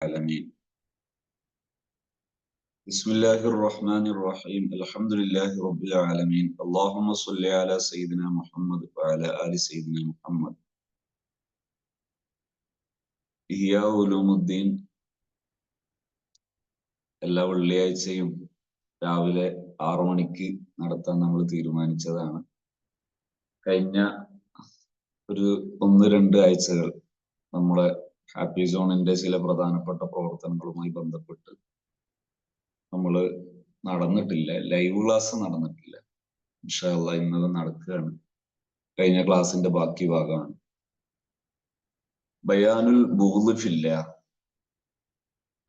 العالمين. بسم الله الرحمن الرحيم. الحمد لله رب العالمين. اللهم صل على سيدنا محمد وعلى آل سيدنا محمد. ഇഹ്യാ ഉലൂമുദ്ദീൻ എല്ലാ വെള്ളിയാഴ്ചയും രാവിലെ 6 മണിക്ക് നടത്താൻ നമ്മൾ തീരുമാനിച്ചതാണ്. കഴിഞ്ഞ ഒരു 1-2 ആഴ്ചകൾ നമ്മളെ ഹാപ്പി സോണിന്റെ ചില പ്രധാനപ്പെട്ട പ്രവർത്തനങ്ങളുമായി ബന്ധപ്പെട്ട് നമ്മൾ നടന്നിട്ടില്ല, ലൈവ് ക്ലാസ് നടന്നിട്ടില്ല. ഇൻഷാ അല്ലാഹ് ഇന്നത് നടക്കുകയാണ്. കഴിഞ്ഞ ക്ലാസിന്റെ ബാക്കി ഭാഗമാണ്. ബയാനുൽ ബുഗ്ദ് ഫില്ലാ,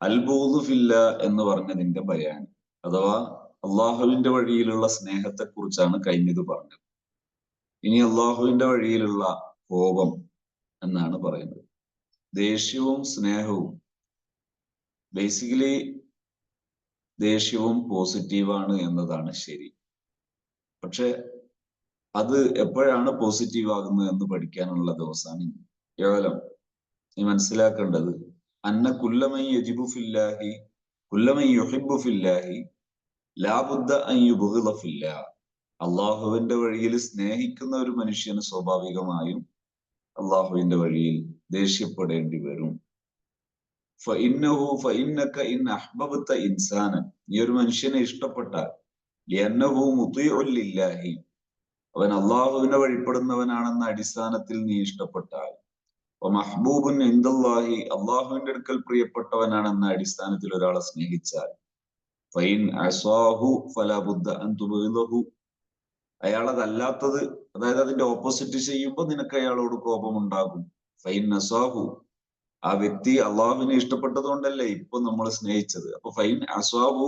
അൽ ബുഗ്ദ് ഫില്ലാ എന്ന് പറഞ്ഞതിന്റെ ബയാൻ അഥവാ അള്ളാഹുവിന്റെ വഴിയിലുള്ള സ്നേഹത്തെ കുറിച്ചാണ് കഴിഞ്ഞത് പറഞ്ഞത്. ഇനി അള്ളാഹുവിന്റെ വഴിയിലുള്ള കോപം എന്നാണ് പറയുന്നത്. ദേഷ്യവും സ്നേഹവും, ബേസിക്കലി ദേഷ്യവും പോസിറ്റീവാണ് എന്നതാണ് ശരി. പക്ഷെ അത് എപ്പോഴാണ് പോസിറ്റീവ് ആകുന്നത് എന്ന് പഠിക്കാനുള്ള ദിവസമാണ് കേവലം. നീ മനസ്സിലാക്കേണ്ടത് അന്ന കുല്ലമൻ യജിബു ഫില്ലാഹി കുല്ലമൻ യുഹിബ്ബു ഫില്ലാഹി ലാ ബുദ്ദ അൻ യുബ്ഗിള ഫില്ലാഹ്. അള്ളാഹുവിന്റെ വഴിയിൽ സ്നേഹിക്കുന്ന ഒരു മനുഷ്യന് സ്വാഭാവികമായും അള്ളാഹുവിന്റെ വഴിയിൽ ദേഷ്യപ്പെടേണ്ടി വരും. ഈ ഒരു മനുഷ്യനെ ഇഷ്ടപ്പെട്ടാൽ അവൻ അള്ളാഹുവിനെ വഴിപ്പെടുന്നവനാണെന്ന അടിസ്ഥാനത്തിൽ നീ ഇഷ്ടപ്പെട്ടാൽ, മഹ്ബൂബുൻ ഇൻദല്ലാഹി അള്ളാഹുവിന്റെ അടുക്കൽ പ്രിയപ്പെട്ടവനാണെന്ന അടിസ്ഥാനത്തിൽ ഒരാളെ സ്നേഹിച്ചാൽ, ഫൈൻ അസ്വാഹു ഫലാ ബുദ്ദ അൻ തുബ്ഗിളഹു, അയാൾ അതല്ലാത്തത്, അതായത് അതിന്റെ ഓപ്പോസിറ്റ് ചെയ്യുമ്പോൾ നിനക്ക് അയാളോട് കോപമുണ്ടാകും. ഫൈൻ അസ്വാഹു, ആ വ്യക്തി അള്ളാഹുവിനെ ഇഷ്ടപ്പെട്ടത് കൊണ്ടല്ലേ ഇപ്പൊ നമ്മൾ സ്നേഹിച്ചത്. അപ്പൊ ഫൈൻ അസ്വാഹു,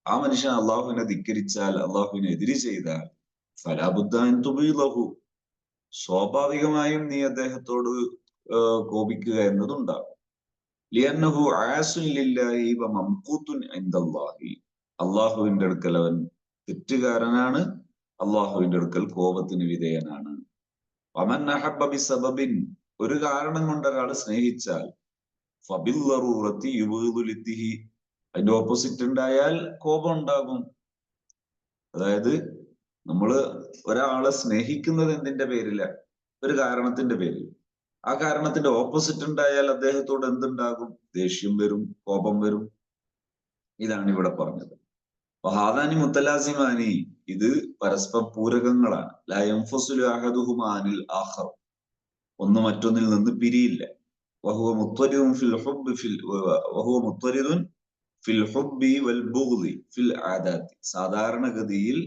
ആ മനുഷ്യൻ അള്ളാഹുവിനെ ധിക്കരിച്ചാൽ, അള്ളാഹുവിനെ എതിര് ചെയ്താൽ, ഫലാ ബുദ്ദ അൻ തുബ്ഗിളഹു, സ്വാഭാവികമായും നീ അദ്ദേഹത്തോട് കോപിക്കുക എന്നതുണ്ടാകും. ലിഅന്നഹു ആസുൻ ലില്ലാഹി വ മംഖൂതുൻ ഇൻദല്ലാഹി, അള്ളാഹുവിന്റെ അടുക്കൽ അവൻ തെറ്റുകാരനാണ്, അള്ളാഹുവിന്റെ അടുക്കൽ കോപത്തിന് വിധേയനാണ്. വമൻ അഹബ്ബ ബിസബബിൻ, ഒരു കാരണം കൊണ്ട് ഒരാൾ സ്നേഹിച്ചാൽ, ഫബില്ലറൂറത്തി യുബ്ഗിളു ലിദ്ദിഹി, അതിന്റെ ഓപ്പോസിറ്റ് ഉണ്ടായാൽ കോപം ഉണ്ടാകും. അതായത് നമ്മള് ഒരാളെ സ്നേഹിക്കുന്നത് എന്തിന്റെ പേരിലാണ്? ഒരു കാരണത്തിന്റെ പേരിൽ. ആ കാരണത്തിന്റെ ഓപ്പോസിറ്റ് ഉണ്ടായാൽ അദ്ദേഹത്തോട് എന്തുണ്ടാകും? ദേഷ്യം വരും, കോപം വരും. ഇതാണ് ഇവിടെ പറഞ്ഞത്. വഹാദാനി മുത്തലാസിമാനി, ഇത് പരസ്പര പൂരകങ്ങളാണ്. ലാ യൻഫസുലു അഹദുഹുമാ അനിൽ ആഖർ, ഒന്ന് മറ്റൊന്നിൽ നിന്ന് പിരിയില്ല. വഹുവ മുത്വരിദുൻ ഫിൽ ഹുബ്ബി വൽ ബുഗ്ദി ഫിൽ ആദാത്തി, സാധാരണഗതിയിൽ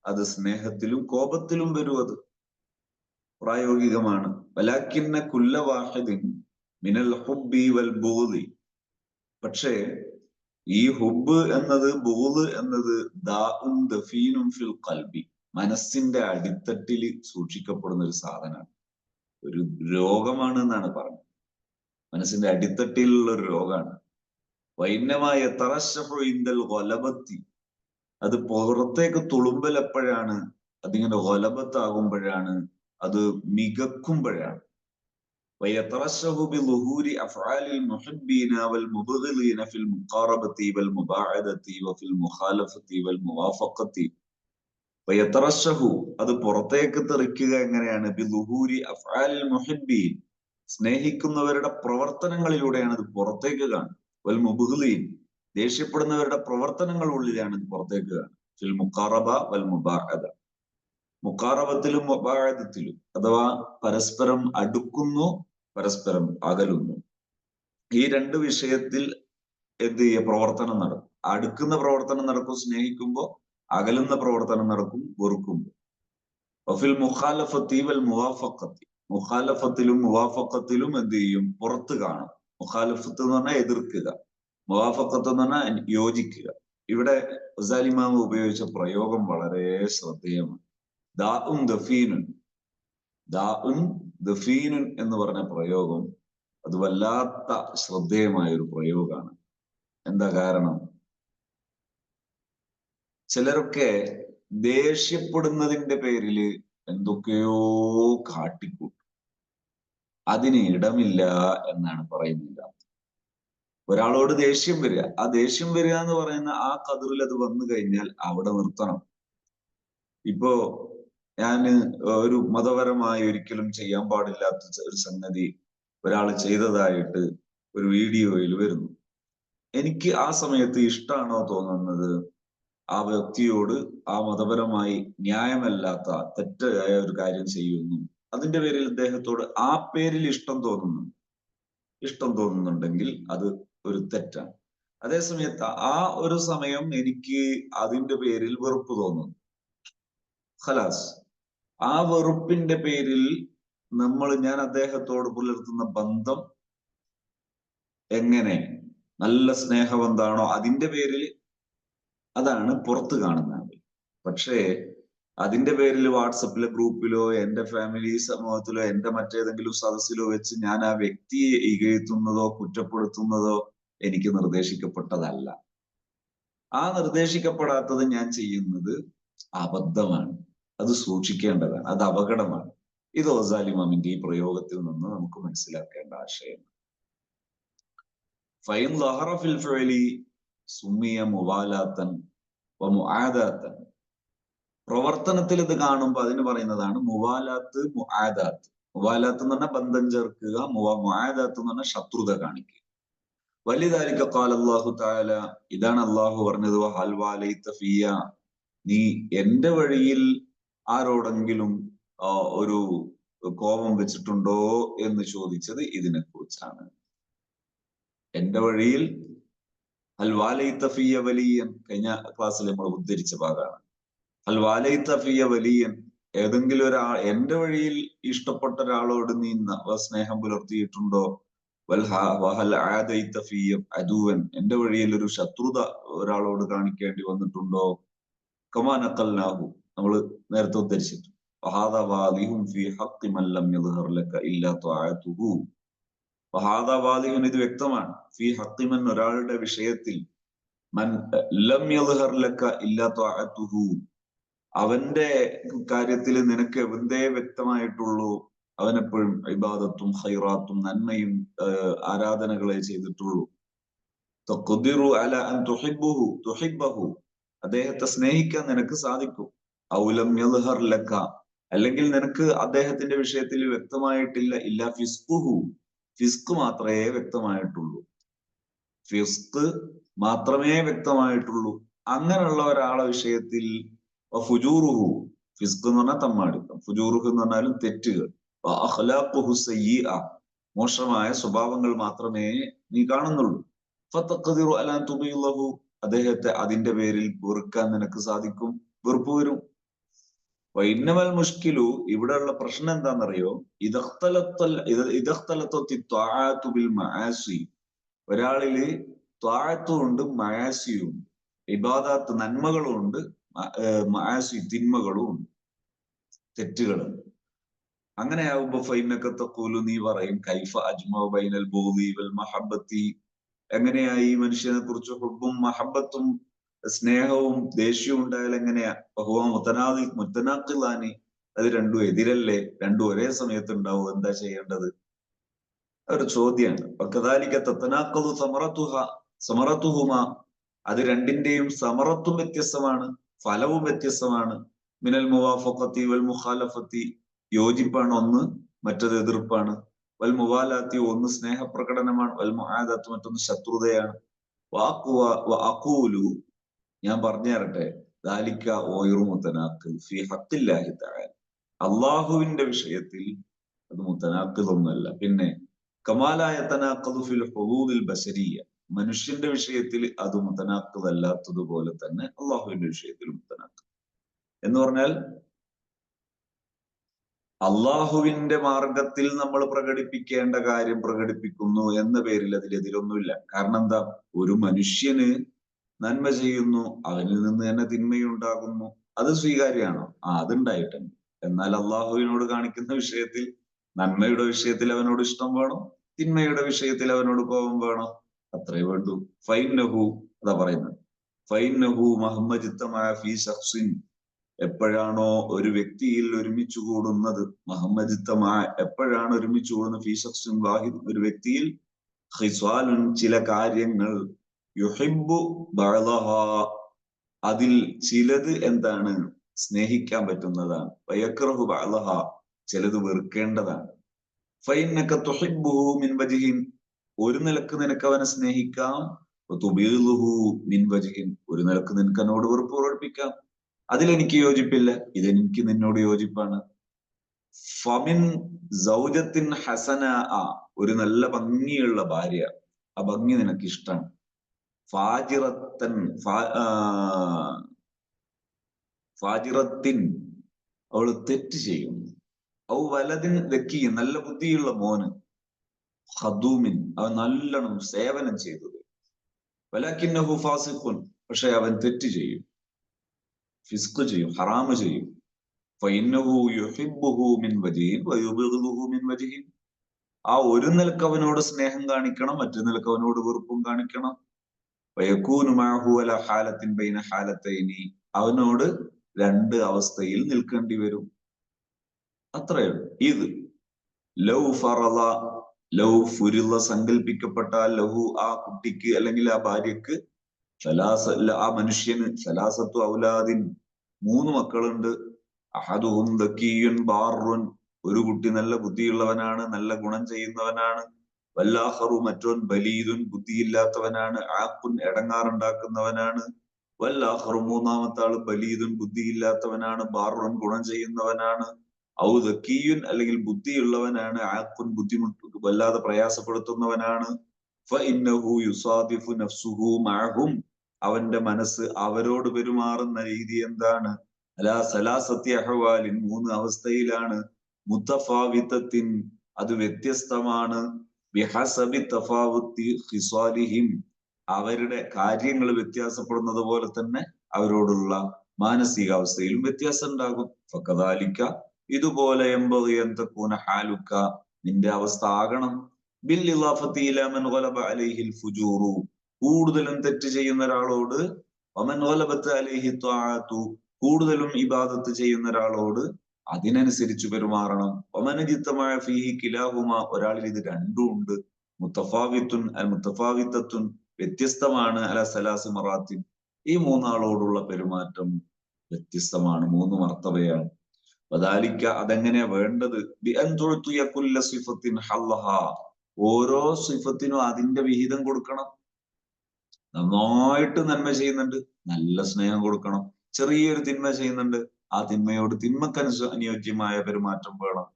അത് സ്നേഹത്തിലും കോപത്തിലും വരും, അത് പ്രായോഗികമാണ്. വലാകിന്ന കുല്ല വാഹിദിൻ മിനൽ ഹുബ്ബി വൽ ബുഗ്ദി, പക്ഷേ ഈ ഹുബ് എന്നത് ബുഗ്ദ് എന്നത് ദാഉൻ ദഫീനുൻ ഫിൽ ഖൽബി, മനസ്സിന്റെ അടിത്തട്ടിൽ സൂക്ഷിക്കപ്പെടുന്ന ഒരു സാധനമാണ്, ഒരു രോഗമാണ് എന്നാണ് പറഞ്ഞത്. മനസ്സിന്റെ അടിത്തട്ടിലുള്ള ഒരു രോഗമാണ്. വൈന്നമായ തറശഹു ഇൻദൽ ഗലബത്തി, അത് പുറത്തേക്ക് തുളുമ്പൽ എപ്പോഴാണ്? അതിങ്ങനെ ഗലബത്താകുമ്പോഴാണ്, അത് മികക്കുമ്പോഴാണ്. വയതറശഹു ബിളുഹൂരി അഫ്ആലിൽ മുഹിബ്ബീന വൽ മുബ്ഗിളീന ഫിൽ മുഖാറബത്തി വൽ മുബാഅദത്തി വഫിൽ മുഖാലഫത്തി വൽ മുവാഫഖത്തി. വയതറശഹു, അത് പുറത്തേക്ക് തെറിക്കുക എങ്ങനെയാണ്? ബിളുഹൂരി അഫ്ആലിൽ മുഹിബ്ബീൻ, സ്നേഹിക്കുന്നവരുടെ പ്രവർത്തനങ്ങളിലൂടെയാണ് ഇത് പുറത്തേക്ക് കാണുന്നത്. വൽ മുബ്ഗിളീൻ, ദേഷ്യപ്പെടുന്നവരുടെ പ്രവർത്തനങ്ങളുള്ളിലാണ് ഇത് പുറത്തേക്ക് കാണുന്നത്. ഫിൽ മുഖാറബ വൽ മുബാഅദ, മുഖാറബത്തിലും മുബാഅദത്തിലും, അഥവാ പരസ്പരം അടുക്കുന്നു, പരസ്പരം അകലുന്നു. ഈ രണ്ട് വിഷയത്തിൽ എന്ത് ചെയ്യുക? പ്രവർത്തനം നടക്കും. അടുക്കുന്ന പ്രവർത്തനം നടക്കും സ്നേഹിക്കുമ്പോൾ, അകലുന്ന പ്രവർത്തനം നടക്കും വെറുക്കുമ്പോൾ. വഫിൽ മുഖാലഫത്തി വൽ മുവാഫഖത്തി, മുഖാലഫത്തിലും മുവാഫഖത്തിലും എന്ത് ചെയ്യും? പുറത്ത് കാണും. മുഖാലഫത്ത് എന്ന് പറഞ്ഞാൽ എതിർക്കുക, മുവാഫഖത്ത് എന്ന് പറഞ്ഞാൽ യോജിക്കുക. ഇവിടെ ഗസാലി ഇമാം ഉപയോഗിച്ച പ്രയോഗം വളരെ ശ്രദ്ധേയമാണ്. ദാഉൻ ദഫീനുൻ, ദാഉൻ ദഫീനുൻ എന്ന് പറഞ്ഞ പ്രയോഗം അത് വല്ലാത്ത ശ്രദ്ധേയമായ ഒരു പ്രയോഗമാണ്. എന്താ കാരണം? ചിലരൊക്കെ ദേഷ്യപ്പെടുന്നതിന്റെ പേരില് എന്തൊക്കെയോ കാട്ടിക്കൂട്ടും. അതിന് ഇടമില്ല എന്നാണ് പറയുന്നില്ല. ഒരാളോട് ദേഷ്യം വരിക, ആ ദേഷ്യം വരിക എന്ന് പറയുന്ന ആ കതിറിൽ അത് വന്നു കഴിഞ്ഞാൽ അവിടെ നിർത്തണം. ഇപ്പോ ഞാന് ഒരു മതപരമായി ഒരിക്കലും ചെയ്യാൻ പാടില്ലാത്ത ഒരു സംഗതി ഒരാൾ ചെയ്തതായിട്ട് ഒരു വീഡിയോയിൽ വരുന്നു. എനിക്ക് ആ സമയത്ത് ഇഷ്ടമാണോ തോന്നുന്നത് ആ വ്യക്തിയോട് ആ മതപരമായി ന്യായമല്ലാത്ത തെറ്റായ ഒരു കാര്യം ചെയ്യുന്നു, അതിന്റെ പേരിൽ അദ്ദേഹത്തോട് ആ പേരിൽ ഇഷ്ടം തോന്നുന്നുണ്ടെങ്കിൽ അത് ഒരു തെറ്റാണ്. അതേസമയത്ത് ആ ഒരു സമയം എനിക്ക് അതിന്റെ പേരിൽ വെറുപ്പ് തോന്നുന്നു, ഖലാസ്. ആ വെറുപ്പിന്റെ പേരിൽ ഞാൻ അദ്ദേഹത്തോട് പുലർത്തുന്ന ബന്ധം എങ്ങനെ നല്ല സ്നേഹബന്ധാണോ അതിന്റെ പേരിൽ അതാണ് പുറത്ത് കാണുന്നത്. പക്ഷേ അതിന്റെ പേരിൽ വാട്സപ്പിലെ ഗ്രൂപ്പിലോ എന്റെ ഫാമിലി സമൂഹത്തിലോ എന്റെ മറ്റേതെങ്കിലും സദസ്സിലോ വെച്ച് ഞാൻ ആ വ്യക്തിയെ ഇകഴ്ത്തുന്നതോ കുറ്റപ്പെടുത്തുന്നതോ എനിക്ക് നിർദ്ദേശിക്കപ്പെട്ടതല്ല. ആ നിർദ്ദേശിക്കപ്പെടാത്തത് ഞാൻ ചെയ്യുന്നത് അബദ്ധമാണ്, അത് സൂക്ഷിക്കേണ്ടതാണ്, അത് അപകടമാണ്. ഇത് ഗസാലി ഇമാമിന്റെ ഈ പ്രയോഗത്തിൽ നിന്ന് നമുക്ക് മനസ്സിലാക്കേണ്ട ആശയം. ഫൈൻ ലഹറ ഫിൽ ഫിഅലി സുമ്മിയ മുവാലാത്തൻ വ മുആദാത്തൻ. പ്രവർത്തനത്തിൽ ഇത് കാണുമ്പോൾ അതിന് പറയുന്നതാണ് മുവാലാത്ത്, മുആദാത്ത്. മുവാലാത്ത് എന്ന് പറഞ്ഞാൽ ബന്ധം ചേർക്കുക, മുആദാത്ത് എന്ന് പറഞ്ഞാൽ ശത്രുത കാണിക്കുക. വലിദാലിക ഖാല അല്ലാഹു തആല, ഇതാണ് അള്ളാഹു പറഞ്ഞത്, ഹൽ വലൈത ഫിയ, നീ എന്റെ വഴിയിൽ ആരോടെങ്കിലും ഒരു കോപം വെച്ചിട്ടുണ്ടോ എന്ന് ചോദിച്ചത് ഇതിനെ കുറിച്ചാണ്. എന്റെ വഴിയിൽ ഹൽ വലൈത ഫിയ വലിയൻ, കഴിഞ്ഞ ക്ലാസ്സിൽ നമ്മൾ ഉദ്ധരിച്ച ഭാഗമാണ്. ഹൽ വലൈത ഫിയ വലിയൻ, ഏതെങ്കിലും എന്റെ വഴിയിൽ ഇഷ്ടപ്പെട്ട ഒരാളോട് നീ സ്നേഹം പുലർത്തിയിട്ടുണ്ടോ? വഹൽ ആദൈത ഫിയ അദുവൻ, എന്റെ വഴിയിൽ ഒരു ശത്രുത ഒരാളോട് കാണിക്കേണ്ടി വന്നിട്ടുണ്ടോ? കമാ നഖൽനാഹു, നമ്മൾ നേരത്തെ ഉദ്ധരിച്ചിട്ട്, വഹാദാ വാദിഹുൻ ഫീ ഹഖ്ഖി മൻ ലം യദ്ഹർ ലക ഇല്ലാ തആതുഹു. വഹാദാ വാദിഹുൻ, ഇത് വ്യക്തമാണ്, ഫീ ഹഖ്ഖി മൻ, ഒരാളുടെ വിഷയത്തിൽ, മൻ ലം യദ്ഹർ ലക ഇല്ലാ തആതുഹു, അവന്റെ കാര്യത്തിൽ നിനക്ക് എന്തേ വ്യക്തമായിട്ടുള്ളൂ, അവനെപ്പോഴും ഇബാദത്തും ഖൈറാത്തും നന്മയും ആരാധനകളെ ചെയ്തിട്ടുള്ളൂ. തഖ്ദിറു അലാ അൻ തുഹിബ്ബഹു, അദ്ദേഹത്തെ സ്നേഹിക്കാൻ നിനക്ക് സാധിക്കും. ഔലം യദ്ഹർ ലക, അല്ലെങ്കിൽ നിനക്ക് അദ്ദേഹത്തിന്റെ വിഷയത്തിൽ വ്യക്തമായിട്ടില്ല, ഇല്ല ഫിസ്ഖുഹു, ഫിസ്ക് മാത്രമേ വ്യക്തമായിട്ടുള്ളൂ, ഫിസ്ക് മാത്രമേ വ്യക്തമായിട്ടുള്ളൂ. അങ്ങനെയുള്ള ഒരാളെ വിഷയത്തിൽ ഫുജൂറുഹു, ഫിസ്ക് എന്ന് പറഞ്ഞാൽ തമ്മാടിത്തം, ഫുജൂറുഹു എന്ന് പറഞ്ഞാലും തെറ്റുകൾ, അഖ്ലാഖുഹു സയ്യിഅ, മോശമായ സ്വഭാവങ്ങൾ മാത്രമേ നീ കാണുന്നുള്ളൂ. ഫതഖ്ദിറു അലാ തുബിലഹു, അദ്ദേഹത്തെ അതിന്റെ പേരിൽ വെറുക്കാൻ നിനക്ക് സാധിക്കും, വെറുപ്പ് വരും. വൈന്നമൽ മുഷ്കിലു, ഇവിടെയുള്ള പ്രശ്നം എന്താണെന്നറിയോ? ഇദഖ്തലത്തു ബിൽ മആസി, ഒരാളില് ത്വാഅത്തും ഉണ്ട് മആസിയും ഉണ്ട്, ഇബാദത്ത് നന്മകളും ഉണ്ട്, മആസി തിന്മകളും ഉണ്ട്, തെറ്റുകളുണ്ട്. അങ്ങനെയാവുമ്പോ ഫൈനക തഖൂലു, നീ പറയും, കൈഫ അജ്മഉ ബൈനൽ ബുഗ്ദി വൽ മഹബ്ബത്തി, എങ്ങനെയാ ഈ മനുഷ്യനെ കുറിച്ച് ഹുബ്ബും മഹബ്ബത്തും സ്നേഹവും ദേഷ്യവും ഉണ്ടായാൽ എങ്ങനെയാ? മുത്തനാഖിലാനി, അത് രണ്ടും എതിരല്ലേ, രണ്ടും ഒരേ സമയത്ത് ഉണ്ടാവും, എന്താ ചെയ്യേണ്ടത്? ഒരു ചോദ്യമാണ്. കദാലിക തതനാഖദു സമറത്തുഹുമ, അത് രണ്ടിന്റെയും സമറത്തും വ്യത്യസ്തമാണ്, ഫലവും വ്യത്യസ്തമാണ്. മിനൽ മുവാഫഖത്തി വൽ മുഖാലഫത്തി, യോജിപ്പാണ് ഒന്ന്, മറ്റത് എതിർപ്പാണ്. വൽ മുവാലാത്തി, ഒന്ന് സ്നേഹപ്രകടനമാണ്. വൽ മുആദത്ത്, മറ്റൊന്ന് ശത്രുതയാണ്. വഅഖൂലു, ഞാൻ പറഞ്ഞു തരട്ടെ, ദാലിക ഗൈറു മുതനാഖിൽ ഫീ ഹഖ്ഖില്ലാഹി തആല, അള്ളാഹുവിന്റെ വിഷയത്തിൽ അത് മുതനാഖിലൊന്നുമല്ല. പിന്നെ കമാലാ യതനാഖദു ഫിൽ ഹുദൂദിൽ ബശരിയ്യ, മനുഷ്യന്റെ വിഷയത്തിൽ അത് മുതനാഖിലല്ലാത്തതുപോലെ തന്നെ അള്ളാഹുവിന്റെ വിഷയത്തിൽ മുതനാഖിൽ എന്ന് പറഞ്ഞാൽ, അള്ളാഹുവിന്റെ മാർഗത്തിൽ നമ്മൾ പ്രകടിപ്പിക്കേണ്ട കാര്യം പ്രകടിപ്പിക്കുന്നു എന്ന പേരിൽ അതിലെതിരൊന്നുമില്ല. കാരണം എന്താ? ഒരു മനുഷ്യന് നന്മ ചെയ്യുന്നു, അവനിൽ നിന്ന് തന്നെ തിന്മയുണ്ടാകുന്നു, അത് സ്വീകാര്യമാണോ? അതുണ്ടായിട്ടുണ്ട്. എന്നാൽ അള്ളാഹുവിനോട് കാണിക്കുന്ന വിഷയത്തിൽ, നന്മയുടെ വിഷയത്തിൽ അവനോട് ഇഷ്ടം വേണം, തിന്മയുടെ വിഷയത്തിൽ അവനോട് കോപം വേണം, അത്രേ വേണ്ടൂ. ഫൈനഹു, അതാ പറയുന്നത്, ഫൈനഹു മഹമ്മജിത്തമായ ഫീ ശഖ്സിൻ, എപ്പോഴാണോ ഒരു വ്യക്തിയിൽ ഒരുമിച്ച് കൂടുന്നത്, മഹമ്മജിത്തമായ എപ്പോഴാണ് ഒരുമിച്ച് കൂടുന്നത്, ഫീ ശഖ്സിൻ വാഹിദ്, ഒരു വ്യക്തിയിൽ, ഖിസ്വാലുൻ ചില കാര്യങ്ങൾ, യുഹിബ്ബു ബഅദഹാ അതിൽ ചിലത് എന്താണ് സ്നേഹിക്കാൻ പറ്റുന്നതാണ്, വയക്റഹു ബഅദഹാ ചിലത് വെറുക്കേണ്ടതാണ്. ഫഇന്നക തുഹിബ്ബുഹു മിൻ വജ്ഹിൻ ഒരു നിലക്ക് നിനക്ക് അവനെ സ്നേഹിക്കാം, തുബീലുഹു മിൻ വജ്ഹിൻ ഒരു നിലക്ക് നിനക്ക് എന്നോട് വെറുപ്പ് പ്രകടിപ്പിക്കാം. അതിലെനിക്ക് യോജിപ്പില്ല, ഇതെനിക്ക് നിന്നോട് യോജിപ്പാണ്. ഫമിൻ സൗജത്തിൻ ഹസന ഒരു നല്ല ഭംഗിയുള്ള ഭാര്യ, ആ ഭംഗി നിനക്ക് ഇഷ്ടമാണ്. ഫാജിറത്തൻ ഫാജിറത്തിൻ അവള് തെറ്റ് ചെയ്യുന്നു. ഔ വലതിൻ ദക്കി നല്ല ബുദ്ധിയുള്ള മോന്, ഖദൂമിൻ അവൻ നല്ലോണം സേവനം ചെയ്തത്, വലാകിന്നഹു ഫാസിഖുൻ പക്ഷെ അവൻ തെറ്റ് ചെയ്യും, ഫിസ്ഖ് ചെയ്യും, ഹറാമ് ചെയ്യും. ഫഇന്നഹു യുഹിബ്ബുഹു മിൻ വജ്ഹിൻ വയുബിഗുഹു മിൻ വജ്ഹിൻ ആ ഒരു നിലക്ക് അവനോട് സ്നേഹം കാണിക്കണം, മറ്റു നിലക്ക് അവനോട് വെറുപ്പും കാണിക്കണം. വയകൂനു മഅഹു അലാ ഹാലത്തിൻ ബൈന ഹാലത്തൈനി അവനോട് രണ്ട് അവസ്ഥയിൽ നിൽക്കേണ്ടി വരും. അത്രയുള്ളൂ. ഇത് ലൗ ഫറള ലൗ ഫുരിള സങ്കല്പിക്കപ്പെട്ടാൽ ലഹു ആ കുട്ടിക്ക് അല്ലെങ്കിൽ ആ ഭാര്യക്ക് ആ മനുഷ്യന് സലാസത്തു ഔലാദിൻ മൂന്ന് മക്കളുണ്ട്. അഹദുഹും ദക്കിയുൻ ബാറുൻ ഒരു കുട്ടി നല്ല ബുദ്ധിയുള്ളവനാണ്, നല്ല ഗുണം ചെയ്യുന്നവനാണ്. വല്ലാഹറു മറ്റോൻ ബലീദുൻ ബുദ്ധിയില്ലാത്തവനാണ്, ആഖുൻ എടങ്ങാറുണ്ടാക്കുന്നവനാണ്. വല്ലാഹറു മൂന്നാമത്തെ ആള് ബലീദുൻ ബുദ്ധിയില്ലാത്തവനാണ്, ബാറുൻ ഗുണം ചെയ്യുന്നവനാണ്. ഔ ദക്കിയുൻ അല്ലെങ്കിൽ ബുദ്ധിയുള്ളവനാണ്, ആഖുൻ ബുദ്ധിമുട്ട് വല്ലാതെ പ്രയാസപ്പെടുത്തുന്നവനാണ്. ഫഇന്നഹു യുസാദിഫു നഫ്സുഹു മഅഹും അവന്റെ മനസ്സ് അവരോട് പെരുമാറുന്ന രീതി എന്താണ്? അലാ സലാസത്തി അഹ്വാലിൻ മൂന്ന് അവസ്ഥയിലാണ്. മുത്തഫാവിത്തത്തിൻ അത് വ്യത്യസ്തമാണ്. ബിഹസബി തഫാവുത്തി ഖിസാലിഹിം അവരുടെ കാര്യങ്ങൾ വ്യത്യാസപ്പെടുന്നത് പോലെ തന്നെ അവരോടുള്ള മാനസികാവസ്ഥയിലും വ്യത്യാസം ഉണ്ടാകും. ഫകദാലിക ഇതുപോലെ യംബഗി അൻ തകൂന ഹാലുക നിന്റെ അവസ്ഥ ആകണം. ബിൽ ഇളാഫത്തി ഇലാ മൻ ഗലബ അലൈഹിൽ ഫുജൂറു കൂടുതലും തെറ്റ് ചെയ്യുന്ന ഒരാളോട്, വമൻ ഗലബത്ത് അലൈഹി ത്വാഅതു കൂടുതലും ഇബാദത്ത് ചെയ്യുന്ന ഒരാളോട് അതിനനുസരിച്ച് പെരുമാറണം. ഒമനജിത്തമായ ഫീഹി കിലാഹുമ ഒരാളിൽ ഇത് രണ്ടും ഉണ്ട്. മുത്തഫാവിത്തുൻ അൽ മുത്തഫാവിത്തത്തുൻ വ്യത്യസ്തമാണ്, അല സലാസ് മറാത്തിൻ ഈ മൂന്നാളോടുള്ള പെരുമാറ്റം വ്യത്യസ്തമാണ്, മൂന്ന് മർത്തബയാണ്. വദാലിക അതെങ്ങനെയാ വേണ്ടത്? ബി അൻ തുഅ്തിയ കുല്ല സിഫത്തിൻ ഹല്ലഹാ ഓരോ സിഫത്തിനും അതിന്റെ വിഹിതം കൊടുക്കണം. നന്നായിട്ട് നന്മ ചെയ്യുന്നുണ്ട്, നല്ല സ്നേഹം കൊടുക്കണം. ചെറിയൊരു തിന്മ ചെയ്യുന്നുണ്ട്, ആ തിന്മയോട് അനുയോജ്യമായ പെരുമാറ്റം വേണം.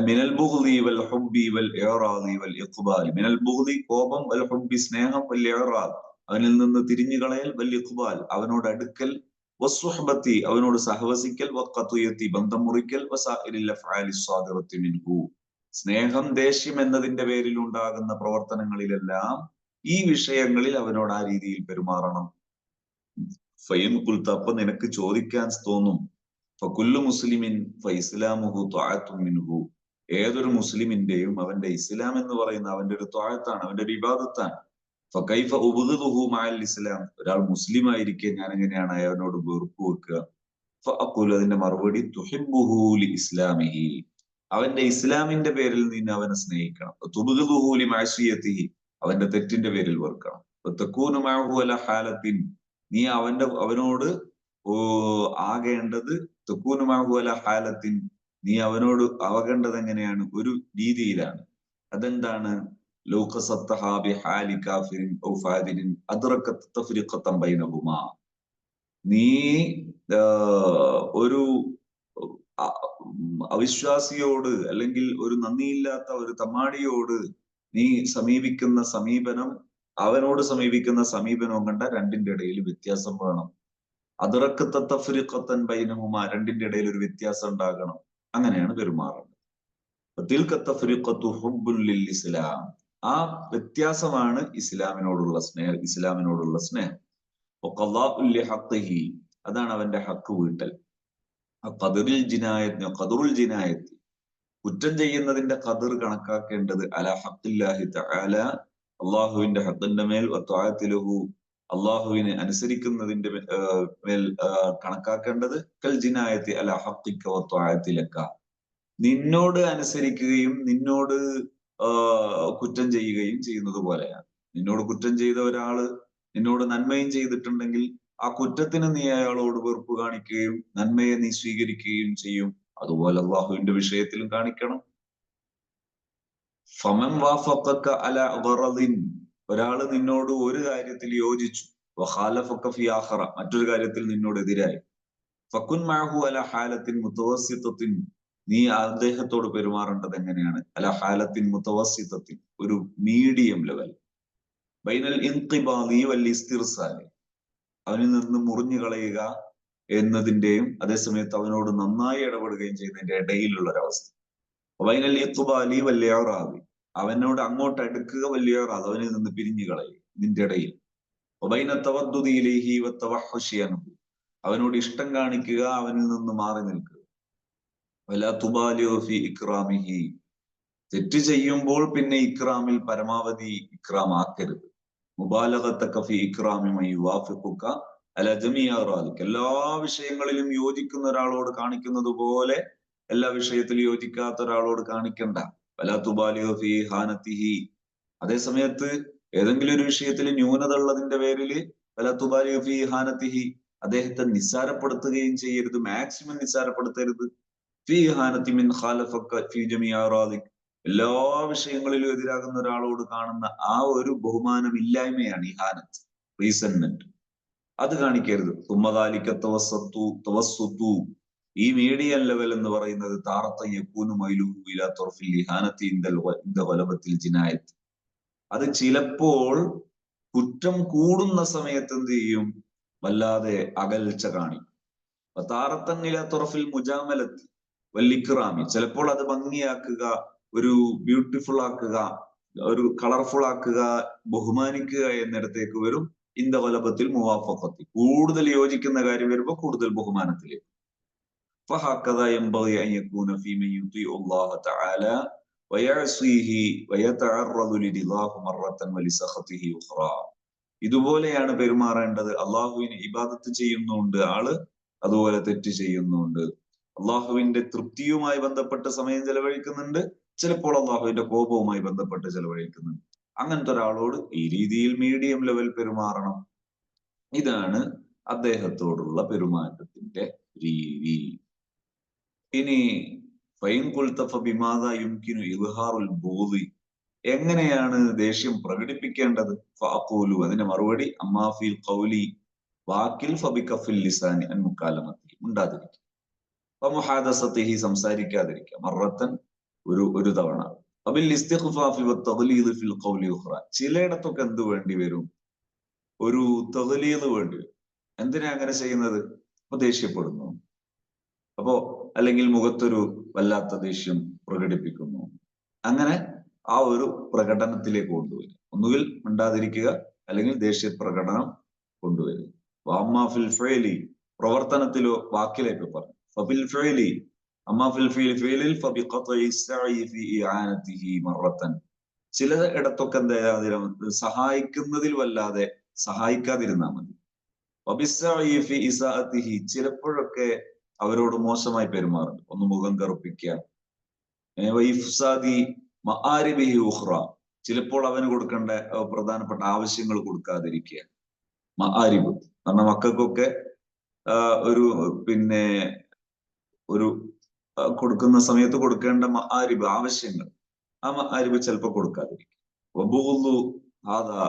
മിനൽ ബുഗ്ളി വൽ ഹുബ്ബി വൽ ഇറാദി വൽ ഇഖ്ബാൽ മിനൽ ബുഗ്ളി കോപം, വൽ ഹുബ്ബി സ്നേഹം, വൽ ഇറാദ് അവനിൽ നിന്ന് തിരിഞ്ഞു കളയൽ, വൽ ഇഖ്ബാൽ അവനോട് അടുക്കൽ, വസ്സുഹ്ബത്തി അവനോട് സഹവസിക്കൽ, വഖതിയത്തി ബന്ധം മുറിക്കൽ, വസാഇരിൽ അഫ്ആലി സ്സാദിറത്തി മിൻഹു സ്നേഹം ദേഷ്യം എന്നതിന്റെ പേരിൽ ഉണ്ടാകുന്ന പ്രവർത്തനങ്ങളിലെല്ലാം ഈ വിഷയങ്ങളിൽ അവനോട് ആ രീതിയിൽ പെരുമാറണം. ഫൈൻ കുൽത്ത അപ്പൊ നിനക്ക് ചോദിക്കാൻ തോന്നും, ഫകുല്ലു മുസ്ലിമിൻ ഫഇസ്ലാമുഹു ത്വഅത്തുൻ മിൻഹു ഏതൊരു മുസ്ലിമിന്റെയും അവന്റെ ഇസ്ലാം എന്ന് പറയുന്ന അവന്റെ ഒരു ത്വഅത്താണ്, അവന്റെ ഒരു ഇബാദത്താണ്. ഫകൈഫ ഉബ്ഗിദുഹു മഅൽ ഇസ്ലാം ഒരാൾ മുസ്ലിം ആയിരിക്കെ ഞാൻ എങ്ങനെയാണ് അവനോട് വെറുപ്പ് വെക്കുക? ഫഅഖൂലു അതിന്റെ മറുപടി തുഹിബ്ബുഹു ലി ഇസ്ലാമിഹി അവന്റെ ഇസ്ലാമിന്റെ പേരിൽ നീ അവനെ സ്നേഹിക്കണം. തുബ്ഗിദുഹു ലി മഅസിയതിഹി അവന്റെ തെറ്റിന്റെ പേരിൽ വെറുക്കണം. തകൂനു മഅഹു അലാ ഹാലത്തിൻ നീ അവനോട് ആകേണ്ടത്, തകൂനു മഅഹു അലാ ഹാലത്തിൻ നീ അവനോട് ആകേണ്ടത് എങ്ങനെയാണ്? ഒരു രീതിയിലാണ്. അതെന്താണ്? ലൗ ഖസത്തഹാ ബിഹാലി കാഫിരിൻ ഔ ഫാദിരിൻ അദ്റകത് തഫ്രീഖതൻ ബൈനഹുമാ നീ ഒരു അവിശ്വാസിയോട് അല്ലെങ്കിൽ ഒരു നന്ദിയില്ലാത്ത ഒരു തമ്മാടിയോട് നീ സമീപിക്കുന്ന സമീപനം അവനോട് സമീപിക്കുന്ന സമീപനവും കണ്ട രണ്ടിന്റെ ഇടയിൽ വ്യത്യാസം വേണം. അദ്റകത തഫ്രീഖതൻ ബൈനഹുമാ രണ്ടിന്റെ ഇടയിൽ ഒരു വ്യത്യാസം ഉണ്ടാകണം. അങ്ങനെയാണ് പെരുമാറേണ്ടത്. തിൽക തഫ്രീഖതു ഹുബ്ബുൻ ലിൽ ഇസ്ലാം ആ വ്യത്യാസമാണ് ഇസ്ലാമിനോടുള്ള സ്നേഹം. വഖളാഉ ലിഹഖിഹി അതാണ് അവന്റെ ഹക്ക് വീട്ടൽ. ഖദറുൽ ജിനായത്തി കുറ്റം ചെയ്യുന്നതിന്റെ ഖദർ കണക്കാക്കേണ്ടത് അലാ ഹഖില്ലാഹി തആല അള്ളാഹുവിന്റെ ഹഖിന്റെ മേൽ, വത്വഅത്തിലഹു അള്ളാഹുവിനെ അനുസരിക്കുന്നതിന്റെ മേൽ കണക്കാക്കേണ്ടത് കൽ ജിനായത്തി അലാ ഹഖിക വത്വഅത്തിലക നിന്നോട് അനുസരിക്കുകയും നിന്നോട് കുറ്റം ചെയ്യുകയും ചെയ്യുന്നത് പോലെയാണ്. നിന്നോട് കുറ്റം ചെയ്ത ഒരാള് നിന്നോട് നന്മയും ചെയ്തിട്ടുണ്ടെങ്കിൽ ആ കുറ്റത്തിന് നീ അയാളോട് വെറുപ്പ് കാണിക്കുകയും നന്മയെ നീ സ്വീകരിക്കുകയും ചെയ്യും. അതുപോലെ അള്ളാഹുവിന്റെ വിഷയത്തിലും കാണിക്കണം. ഫമൻ വാഫഖക അല ഗറദിൻ, ഒരാള് നിന്നോട് ഒരു കാര്യത്തിൽ യോജിച്ചു, വഖാലഫക ഫി ആഖറ, മറ്റൊരു കാര്യത്തിൽ നിന്നോട് എതിരായി, ഫകുൻ മഅഹു അല ഹാലത്തിൻ മുതവസ്സിത്തത്തിൻ, നീ അദ്ദേഹത്തോട് പെരുമാറേണ്ടത് എങ്ങനെയാണ്? അല ഹാലത്തിൻ മുതവസ്സിത്തത്തിൻ, ഒരു മീഡിയം ലെവൽ, ബൈനൽ ഇൻഖിബാദി വൽ ഇസ്തിർസാലി, അവനിൽ നിന്ന് മുറിഞ്ഞു കളയുക എന്നതിന്റെയും അതേസമയത്ത് അവനോട് നന്നായി ഇടപെടുകയും ചെയ്യുന്നതിന്റെ ഇടയിലുള്ള ഒരവസ്ഥ. വൈനൽ ഇഖ്ബാലി വൽ ഇഅറാദി, അവനോട് അങ്ങോട്ട് അടുക്കുക, വൽ ഇഅറാദ്, അവനിൽ നിന്ന് പിരിഞ്ഞു കളയുക, ഇതിന്റെ ഇടയിൽ. വബൈന തവദ്ദുദി ഇലൈഹി വത്തവഹുശി അൻഹു, അവനോട് ഇഷ്ടം കാണിക്കുക, അവനിൽ നിന്ന് മാറി നിൽക്കുക. വലാ തുബാലിഗു ഫി ഇക്റാമിഹി, തെറ്റ് ചെയ്യുമ്പോൾ പിന്നെ ഇക്റാമിൽ പരമാവധി ഇക്റാം ആക്കരുത്. മുബാലഗതക ഫി ഇക്റാമി മൻ യുവാഫിഖുക അല ജമീഇ അഗ്റാദിക, എല്ലാ വിഷയങ്ങളിലും യോജിക്കുന്ന ഒരാളോട് കാണിക്കുന്നത് പോലെ എല്ലാ വിഷയത്തിലും യോജിക്കാത്ത ഒരാളോട് കാണിക്കണ്ട. വലാ തുബാലിഗു ഫി ഇഹാനതിഹി, അതേ സമയത്ത് ഏതെങ്കിലും ഒരു വിഷയത്തിൽ ന്യൂനത ഉള്ളതിന്റെ പേരില് വലാ തുബാലിഗു ഫി ഇഹാനതിഹി, അദ്ദേഹത്തെ നിസ്സാരപ്പെടുത്തുകയും ചെയ്യരുത്, മാക്സിമം നിസ്സാരപ്പെടുത്തരുത്. ഫി ഇഹാനതി മിൻ ഖാലഫക ഫി ജമീഇ അഗ്റാദിക, എല്ലാ വിഷയങ്ങളിലും എതിരാകുന്ന ഒരാളോട് കാണുന്ന ആ ഒരു ബഹുമാനമില്ലായ്മയാണ് ഇഹാനത്ത്, റീസൺമെന്റ്, അത് കാണിക്കരുത്. തുമ്മദാലിക തവസ്സുതു, ഈ മീഡിയം ലെവൽ എന്ന് പറയുന്നത് താറത്തൻ യകൂനു മൈലുഹു ഇലാ തർഫിൽ ഇഹാനത്തി ഇന്ദ ഗലബത്തിൽ ജിനായത്ത്, അത് ചിലപ്പോൾ കുറ്റം കൂടുന്ന സമയത്ത് എന്ത് ചെയ്യും, വല്ലാതെ അകൽച്ച കാണിക്കും. താറത്തൻ ഇലാ തർഫിൽ മുജാമലത്ത് വൽ ഇക്റാമി, ചിലപ്പോൾ അത് ഭംഗിയാക്കുക, ഒരു ബ്യൂട്ടിഫുൾ ആക്കുക, ഒരു കളർഫുൾ ആക്കുക, ബഹുമാനിക്കുക എന്നിടത്തേക്ക് വരും. ഇന്ദ ഗലബത്തിൽ മുവാഫഖത്തി, കൂടുതൽ യോജിക്കുന്ന കാര്യം വരുമ്പോൾ കൂടുതൽ ബഹുമാനത്തിലേക്ക്. فهكذا ينبغي أن يكون في من يطيع الله تعالى ويعصيه ويتعرض لرضاه مرة ولسخطه أخرى, ഇതുപോലെയാണ് പെരുമാറേണ്ടത്. അള്ളാഹുവിന് ഇബാദത്ത് ചെയ്യുന്നുണ്ട് ആള്, അതുപോലെ തെറ്റ് ചെയ്യുന്നുണ്ട്. അള്ളാഹുവിന്റെ തൃപ്തിയുമായി ബന്ധപ്പെട്ട സമയം ചെലവഴിക്കുന്നുണ്ട്, ചിലപ്പോൾ അള്ളാഹുവിന്റെ കോപവുമായി ബന്ധപ്പെട്ട് ചെലവഴിക്കുന്നുണ്ട്. അങ്ങനത്തെ ഒരാളോട് ഈ രീതിയിൽ മീഡിയം ലെവൽ പെരുമാറണം. ഇതാണ് അദ്ദേഹത്തോടുള്ള പെരുമാറ്റത്തിന്റെ രീതി. ഇനി ഫൈൻ ഖുൽത ഫബിമാദാ യുംകിനു ഇദ്ഹാറുൽ ബൂദി, എങ്ങനെയാണ് ദേഷ്യം പ്രകടിപ്പിക്കേണ്ടത്? ഫഅഖൂലു, അതിന്റെ മറുപടി അമ്മാ ഫിൽ ഖൗലി, വാക്കിൽ, ഫബികഫിൽ ലിസാനി അൻ മുകാലമത്തി, ഉണ്ടാതിരിക്കുക, വമുഹാദസതിഹി, സംസാരിക്കാതിരിക്കുക, മറത്തൻ, ഒരു തവണ, അബിൽ ഇസ്തിഖ്ഫാഫി വത്തഗ്ലീദ് ഫിൽ ഖൗലി ഉഖ്റ, ചിലയിടത്തൊക്കെ എന്ത് വേണ്ടി വരും, ഒരു തഗ്ലീദ് വേണ്ടി വരും. എന്തിനാ അങ്ങനെ ചെയ്യുന്നത്? അപ്പൊ ദേഷ്യപ്പെടുന്നു, അപ്പോ അല്ലെങ്കിൽ മുഖത്തൊരു വല്ലാത്ത ദേഷ്യം പ്രകടിപ്പിക്കുന്നു, അങ്ങനെ ആ ഒരു പ്രകടനത്തിലേക്ക് കൊണ്ടുവരും. ഒന്നുകിൽ മിണ്ടാതിരിക്കുക, അല്ലെങ്കിൽ ദേഷ്യ പ്രകടനം കൊണ്ടുവരും. വാമ്മാ ഫിൽ ഫഅലി, പ്രവർത്തനത്തിലോ വാക്കിലേക്ക് പറഞ്ഞു. ഫബിൽ ഫഅലി, അമ്മാ ഫിൽ ഫഅലിൽ ഫബിഖത്ഇ സഅയി ഫി ഇആനതിഹി മറത്തൻ, ചില ഇടത്തൊക്കെ എന്താ സഹായിക്കുന്നതിൽ വല്ലാതെ സഹായിക്കാതിരുന്നാൽ മതി. വബിസ്സഅയി ഫി ഇസാഅതിഹി, ചിലപ്പോഴൊക്കെ അവരോട് മോശമായി പെരുമാറുന്നു, ഒന്ന് മുഖം കറുപ്പിക്കുക. വഇഫ്സാദി മആരിബിഹി ഉഖ്റ, ചിലപ്പോൾ അവന് കൊടുക്കേണ്ട പ്രധാനപ്പെട്ട ആവശ്യങ്ങൾ കൊടുക്കാതിരിക്കുക. മആരിബ് കാരണം മക്കൾക്കൊക്കെ ഒരു ഒരു കൊടുക്കുന്ന സമയത്ത് കൊടുക്കേണ്ട മആരിബ്, ആവശ്യങ്ങൾ, ആ മആരിബ് ചിലപ്പോൾ കൊടുക്കാതിരിക്കുക. വബുഗ്ളു ഹാദാ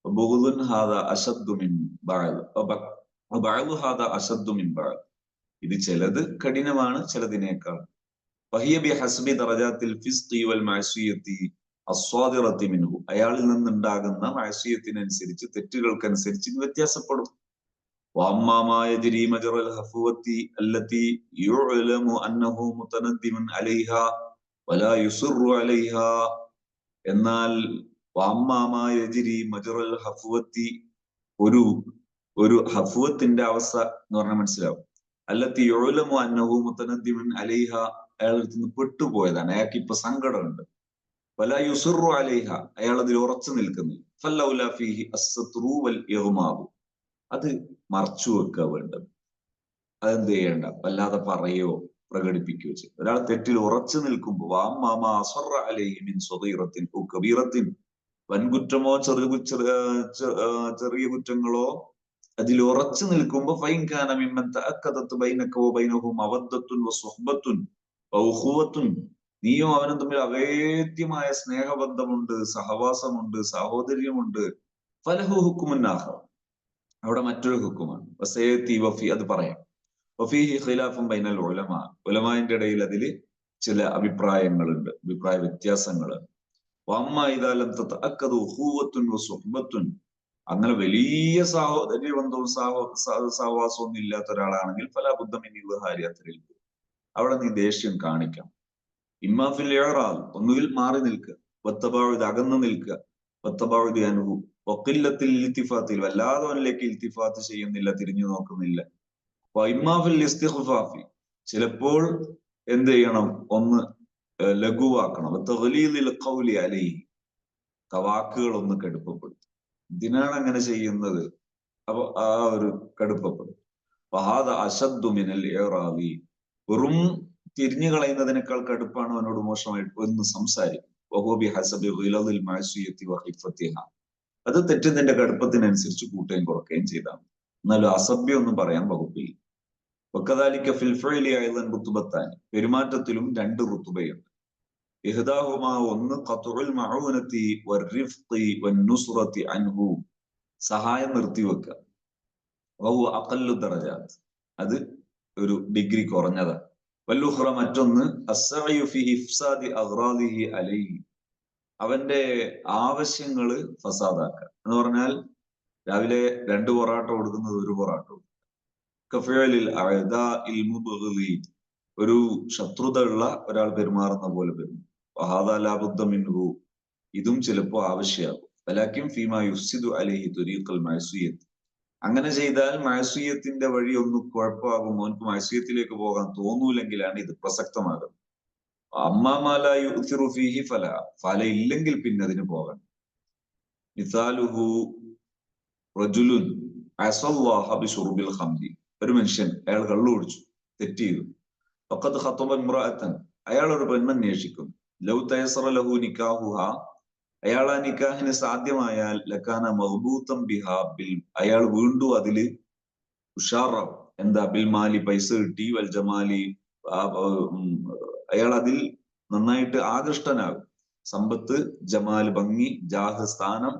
വബുഗ്ളുൻ ഹാദാ അശദ്ദു മിൻ ബഅദ് വബഅദു ഹാദാ അശദ്ദു മിൻ ബഅദ്, ഇത് ചിലത് കഠിനമാണ് ചിലതിനേക്കാൾ. വഹിയ ബിഹസ്ബി ദറജാത്തിൽ ഫിസ്ഖി വൽ മഅസിയത്തി അസ്വാദിറത്തി മിൻഹു, അയാളിൽ നിന്നുണ്ടാകുന്ന മഅസിയത്തിനനുസരിച്ച്, തെറ്റുകൾക്കനുസരിച്ച് ഇത് വ്യത്യാസപ്പെടും. വഅമ്മാ മാ യജ്രി മജ്റൽ ഹഫവത്തി അല്ലതി യുഅലമു അന്നഹു മുതനദ്ദിമുൻ അലൈഹാ വലാ യുസിറു അലൈഹാ, എന്നാൽ വഅമ്മാ മാ യജ്രി മജ്റൽ ഹഫവത്തി, ഒരു ഹഫവത്തിന്റെ അവസ്ഥ എന്ന് പറഞ്ഞാൽ മനസ്സിലാവും. അല്ലത്തി യുഅലമു അന്നഹു മുതനദ്ദിമുൻ അലൈഹ, അയാളുടെ നിന്ന് പെട്ടുപോയതാണ്, അയാൾക്ക് ഇപ്പൊ സങ്കടമുണ്ട്. വലാ യുസിറു അലൈഹ, അയാൾ അതിൽ ഉറച്ചു നിൽക്കുന്നില്ല. ഫല്ലൗലാ ഫീഹി അസ്സത്റു വൽ ഇഗ്മാബു, അത് മറച്ചു വെക്കുക വേണ്ടത്. അതെന്ത് ചെയ്യണ്ട, വല്ലാതെ പറയോ പ്രകടിപ്പിക്കുകയോ ചെയ്യും. ഒരാൾ തെറ്റിൽ ഉറച്ചു നിൽക്കുമ്പോൾ വൻകുറ്റമോ ചെറിയ കുറ്റങ്ങളോ അതിൽ ഉറച്ചു നിൽക്കുമ്പോ നീയോ അവനും തമ്മിൽ അവേദ്യമായ സ്നേഹബന്ധമുണ്ട്, സഹവാസമുണ്ട്, സാഹോദര്യമുണ്ട്, ഫലഹു ഹുക്കുമുന്നാഹർ, അവിടെ മറ്റൊരു ഹുക്കുമാണ്. അത് പറയാം. വഫീഹി ഖിലാഫും ബൈനൽ ഉലമാ, ഉലമാന്റെ ഇടയിൽ അതിൽ ചില അഭിപ്രായങ്ങളുണ്ട്, അഭിപ്രായ വ്യത്യാസങ്ങൾ. വഅമ്മാ ഇദാ ലം തതഅക്കദു ഖുവ്വത്തുൻ വസുഹ്ബത്തുൻ, അങ്ങനെ വലിയ സാഹോദര്യ ബന്ധവും സഹവാസവും ഇല്ലാത്ത ഒരാളാണെങ്കിൽ ഫലാ ബുദ്ദ മിൻ ഇദ്ഹാരി അത്രിൽ, അവിടെ നീ ദേഷ്യം കാണിക്കാം. ഇമ്മാ ഫിൽ ഇഅറാദ്, ഒന്നുകിൽ മാറി നിൽക്കുക, വത്തബാഉദ് അകന്നു നിൽക്കുക, വത്തബാഉദ് അൻഹു വഖില്ലത്തിൽ ഇൽതിഫാത്തിൽ, വല്ലാതെ അവനിലേക്ക് ഇൽതിഫാത്ത് ചെയ്യുന്നില്ല, തിരിഞ്ഞു നോക്കുന്നില്ല. വഇമ്മാ ഫിൽ ഇസ്തിഗ്ഫാഫി, ചിലപ്പോൾ എന്ത് ചെയ്യണം, ഒന്ന് ലഘുവാക്കണം, തഗ്ലീദിൽ ഖൗലി അലൈഹി, വാക്കുകൾ ഒന്ന് കടുപ്പപ്പെടുത്തും. എന്തിനാണ് അങ്ങനെ ചെയ്യുന്നത്, അപ്പൊ ആ ഒരു കടുപ്പപ്പെടുത്തും. വഹാദ അശദ്ദു മിനൽ ഇഅറാദി, വെറും തിരിഞ്ഞു കളയുന്നതിനേക്കാൾ കടുപ്പാണ് അവനോട് മോശമായിട്ട് ഒന്ന് സംസാരിക്കും. വഹുവ ബിഹസബി ഗിലദിൽ മഅസിയത്തി വഖിഫത്തിഹാ, അത് തെറ്റിന്റെ കടുപ്പത്തിനനുസരിച്ച് കൂട്ടുകയും കുറയ്ക്കുകയും ചെയ്താണ്. എന്നാലും അസഭ്യം ഒന്നും പറയാൻ വകുപ്പില്ല. വകദാലിക ഫിൽ ഫിഅലി അയ്ളൻ റുതുബത്താൻ, പെരുമാറ്റത്തിലും രണ്ട് റുതുബയുണ്ട്. ഇഹ്ദാഹുമാ, ഒന്ന് ഖത്ഉൽ മഊനതി വറിഫ്ഖി വന്നുസ്റതി അൻഹു, സഹായം നിർത്തിവെക്കുക. വഹുവ അഖല്ലു ദറജാത്ത്, അത് ഒരു ഡിഗ്രി കുറഞ്ഞതാണ്. വല്ലുഖ്റ, മറ്റൊന്ന് അസ്സഅയു ഫി ഇഫ്സാദി അഗ്റാദിഹി അലൈഹി, അവന്റെ ആവശ്യങ്ങള് ഫസാദാക്കുക എന്ന് പറഞ്ഞാൽ രാവിലെ 2 പൊറാട്ട കൊടുക്കുന്നത് 1 പൊറാട്ട, ഒരു ശത്രുത ഉള്ള ഒരാൾ പെരുമാറുന്ന പോലെ പെരുമാറും. ഇതും ചിലപ്പോ ആവശ്യമാകും. അങ്ങനെ ചെയ്താൽ മഅസിയത്തിന്റെ വഴി ഒന്ന് കുഴപ്പമാകും, അവനക്ക് മഅസിയത്തിലേക്ക് പോകാൻ തോന്നൂലെങ്കിലാണ് ഇത് പ്രസക്തമാകുന്നത്. ഫല ഇല്ലെങ്കിൽ പിന്നെ അതിന് പോകണം. മിസാലുഹു റജുലുൻ അസല്ലാഹ ബിശുർബിൽ ഖംരി, ഒരു മനുഷ്യൻ അയാൾ കള്ളു കുടിച്ചു, തെറ്റ് ചെയ്തു. ഫഖദ് ഖതബ ഇംറഅതൻ, അയാൾ ഒരു പെണ്ണന്വേഷിക്കുന്നു. ലൗ തയസറ ലഹു നിക്കാഹുഹ, അയാൾ ആ നിക്കാഹിന് സാധ്യമായാൽ ലക്കാന മഗ്ബൂതൻ ബിഹാ ബിൽ, അയാൾ വീണ്ടും അതില് ഉഷാറാവും. എന്താ, ബിൽ മാലി, പൈസ കിട്ടി, വൽ ജമാലി, അയാൾ അതിൽ നന്നായിട്ട് ആകൃഷ്ടനാകും. സമ്പത്ത്, ജമാൽ, ഭംഗി, ജാഹ്, സ്ഥാനം.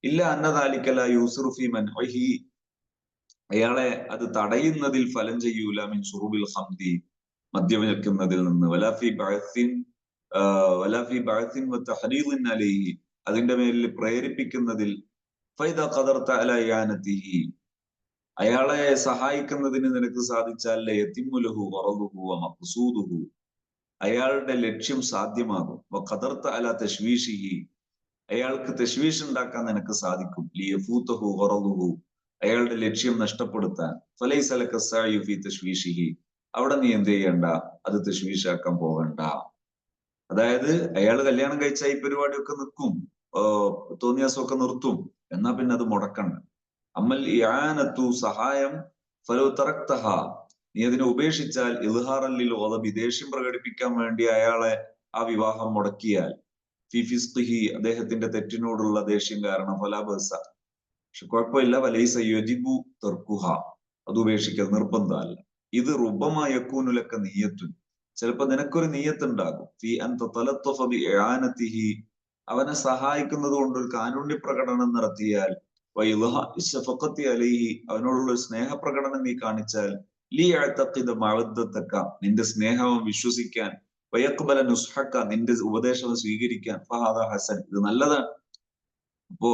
ഇല്ല അന്നദാലിക്കല യൂസിറു ഫീ മൻഇഹി, അയാളെ അത് തടയുന്നതിൽ ഫലം ചെയ്യൂല. മിൻ ശുറൂബിൽ ഖംരി, മദ്യപിക്കുന്നതിൽ നിന്ന്. വലാ ഫീ ബഅസിൻ വതഹരീദിൻ അലൈഹി, അതിന്റെ മേലിൽ പ്രേരിപ്പിക്കുന്നതിൽ. ഫൈദാ ഖദർത അലാ ഇയാനതിഹി, അയാളെ സഹായിക്കുന്നതിന് നിനക്ക് സാധിച്ചാൽ യതിമ്മു ലഹു ഗറദുഹു വമഖ്സൂദുഹു, അയാളുടെ ലക്ഷ്യം സാധ്യമാകും. വഖദർത അലാ തശ്വീഷിഹി, അയാൾക്ക് തശ്വീഷ് ഉണ്ടാക്കാൻ നിനക്ക് സാധിക്കും. ലിയഫൂതഹു ഗറദുഹു, അയാളുടെ ലക്ഷ്യം നഷ്ടപ്പെടുത്താൻ. ഫലൈസ ലക സഅയു ഫീ തശ്വീഷിഹി, അവിടെ നീ എന്ത് ചെയ്യണ്ട, അത് തശ്വീഷാക്കാൻ പോകണ്ട. അതായത് അയാൾ കല്യാണം കഴിച്ച ഈ പരിപാടിയൊക്കെ നിൽക്കും, തോന്നിയാസമൊക്കെ നിർത്തും, എന്നാ പിന്നെ അത് മുടക്കണ്ട. അമ്മൽ ഇആനത്തു, സഹായം, ഫലൗ തറക്തഹ, നീ അതിനെ ഉപേക്ഷിച്ചാൽ, ഇദ്ഹാറൻ ലിൽ ഗളബി, ദേഷ്യം പ്രകടിപ്പിക്കാൻ വേണ്ടി അയാളെ ആ വിവാഹം മുടക്കിയാൽ, ഫി ഫിസ്ഖിഹി, അദ്ദേഹത്തിന്റെ തെറ്റിനോടുള്ള ദേഷ്യം കാരണം, ഫലാ ബഅസ, പക്ഷെ കുഴപ്പമില്ല. വലൈസ യജിബു തർക്കുഹ, അത് ഉപേക്ഷിക്കൽ നിർബന്ധമല്ല. ഇത് റുബ്ബമാ യകൂനു ലക നിയ്യത്തുൻ, ചിലപ്പോ നിനക്കൊരു നിയ്യത്ത് ഉണ്ടാകും. ഫി അൻ തതലത്തഫ ബി ഇആനതിഹി, അവനെ സഹായിക്കുന്നത് കൊണ്ട് ഒരു കാരുണ്യ പ്രകടനം നടത്തിയാൽ, വഇദ്ഹാരി ശഫഖത്തി അലൈഹി, അവനോടുള്ള ഒരു സ്നേഹപ്രകടനം നീ കാണിച്ചാൽ, ലിയഅതഖിദ മഅദ്ദതക, നിന്റെ സ്നേഹം വിശ്വസിക്കാൻ, വയഖ്ബല നുസ്ഹക, നിന്റെ ഉപദേശം സ്വീകരിക്കാൻ, ഫഹാദ ഹസൻ, ഇത് നല്ലതാണ്. അപ്പോ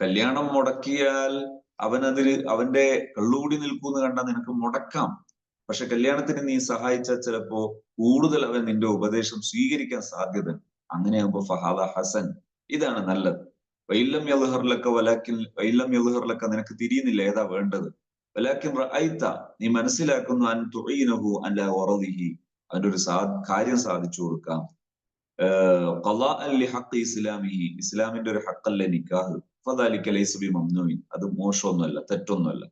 കല്യാണം മുടക്കിയാൽ അവന്റെ കള്ളുകൂടി നിൽക്കൂന്ന് കണ്ടാൽ നിനക്ക് മുടക്കാം. പക്ഷെ കല്യാണത്തിന് നീ സഹായിച്ചാൽ ചിലപ്പോ കൂടുതൽ അവൻ നിന്റെ ഉപദേശം സ്വീകരിക്കാൻ സാധ്യത. അങ്ങനെയാകുമ്പോ ഫഹാദ ഹസൻ, ഇതാണ് നല്ലത്. വൈലം യദ്ഹർലക വലാകിൻ, വൈലം യദ്ഹർലക, നിനക്ക് തിരിയുന്നില്ല ഏതാ വേണ്ടത്. വലാകിൻ റഅയ്ത, നീ മനസ്സിലാക്കുന്നു, അൻ തുഈനഹു അലാ വറദിഹി, അവന്റെ ഒരു കാര്യം സാധിച്ചു കൊടുക്കാം. ഖളാഅൻ ലിഹഖി ഇസ്ലാമിഹി, ഇസ്ലാമിന്റെ ഒരു ഹഖല്ലേ നിക്കാഹ്. ഫദാലിക ലൈസ ബിമംനൂഇൻ, അത് മോശമൊന്നുമല്ല, തെറ്റൊന്നുമല്ല.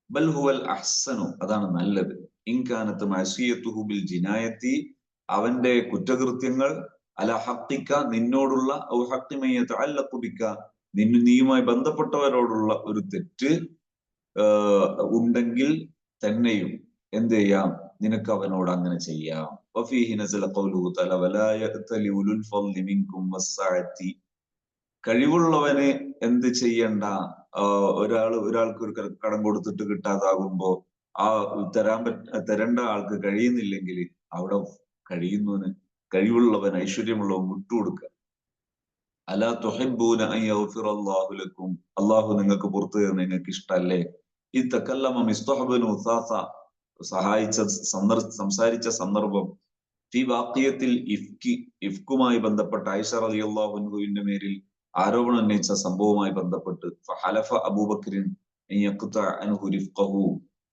ബൽ ഹുവൽ അഹ്സനു, അതാണ് നല്ലത്. ഇൻകാനത്ത് മഅസിയത്തുഹു ബിൽ ജിനായത്തി, അവന്റെ കുറ്റകൃത്യങ്ങൾ അല ഹഖിക, നിന്നോടുള്ള ഔ ഹഖി മൻ യതഅല്ലഖു ബിക, നീയുമായി ബന്ധപ്പെട്ടവരോടുള്ള ഒരു തെറ്റ് ഉണ്ടെങ്കിൽ തന്നെയും എന്ത് ചെയ്യാം, നിനക്ക് അവനോട് അങ്ങനെ ചെയ്യാം. വഫീഹി നസല ഖൗലുഹു തആല വലാ യഅ്തലി ഉലുൽ ഫദ്ലി മിൻകും വസ്സഅതി, കഴിവുള്ളവന് എന്ത് ചെയ്യണ്ട, ഒരാൾക്ക് ഒരു കടം കൊടുത്തിട്ട് കിട്ടാതാകുമ്പോ ആ തരേണ്ട ആൾക്ക് കഴിയുന്നില്ലെങ്കിൽ അവിടെ കഴിയുന്നവന്, കഴിവുള്ളവൻ, ഐശ്വര്യമുള്ളവൻ വിട്ടുകൊടുക്കുക. അലാ തുഹിബ്ബൂന അൻ യഗ്ഫിറല്ലാഹു ലക്കും, അള്ളാഹു നിങ്ങൾക്ക് പുറത്തു തരുന്ന നിങ്ങൾക്ക് ഇഷ്ടല്ലേ. ഈ തകല്ലമ മിസ്തഹ് ഇബ്നു ഉസാസ സംസാരിച്ച സന്ദർഭം ഫി വാഖിയത്തിൽ ഇഫ്കുമായി ബന്ധപ്പെട്ട് ആയിഷ റളിയല്ലാഹു അൻഹുവിന്റെ മേലിൽ ആരോപണം ഉന്നയിച്ച സംഭവവുമായി ബന്ധപ്പെട്ട് ഫഹലഫ അബൂബക്രിൻ അൻ യഖ്തഅ അൻഹു റിഫ്ഖഹു,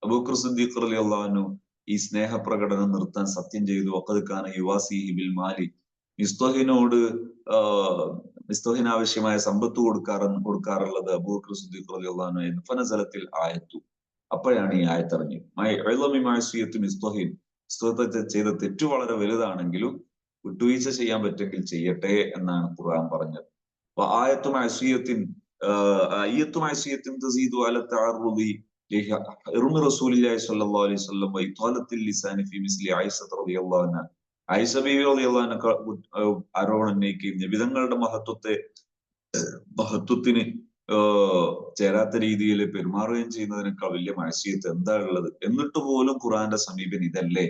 അബൂബക്കർ സിദ്ദീഖ് റളിയല്ലാഹു അൻഹു ഈ സ്നേഹപ്രകടനം നിർത്താൻ സത്യം ചെയ്തു. വഖദ് കാന യുവാസിഹി ബിൽ മാലി, മിസ്തഹിന് ആവശ്യമായ സമ്പത്ത് കൊടുക്കാറുള്ളത് അബൂബക്കർ സിദ്ദീഖ് റളിയല്ലാഹു അൻഹു ആയിരുന്നു. ഫനസലത്തിൽ ആയത്തു, അപ്പോഴാണ് ഈ ആയത്തിറങ്ങി. മിസ്തഹിൻ, ചെയ്ത തെറ്റു വളരെ വലുതാണെങ്കിലും വിട്ടുവീഴ്ച ചെയ്യാൻ പറ്റെങ്കിൽ ചെയ്യട്ടെ എന്നാണ് ഖുർആൻ പറഞ്ഞത്. ആയത്തു മഅസിയത്തിൻ തസീദു അല തഅറുദി ലിഹർമി റസൂലില്ലാഹി സ്വല്ലല്ലാഹു അലൈഹി വസല്ലം വഇത്വാലത്തിൽ ലിസാനി ഫി മിസ്ലി ആയിഷ റളിയല്ലാഹു അൻഹ, ആയിഷ ബീവി റളിയല്ലാഹു അൻഹ ആരോപണം ഉന്നയിക്കുകയും നബിതങ്ങളുടെ മഹത്വത്തിന് ചേരാത്ത രീതിയിൽ പെരുമാറുകയും ചെയ്യുന്നതിനേക്കാൾ വലിയ മഅസിയത്ത് എന്താ ഉള്ളത്? എന്നിട്ട് പോലും ഖുർആന്റെ സമീപനം ഇതല്ലേ?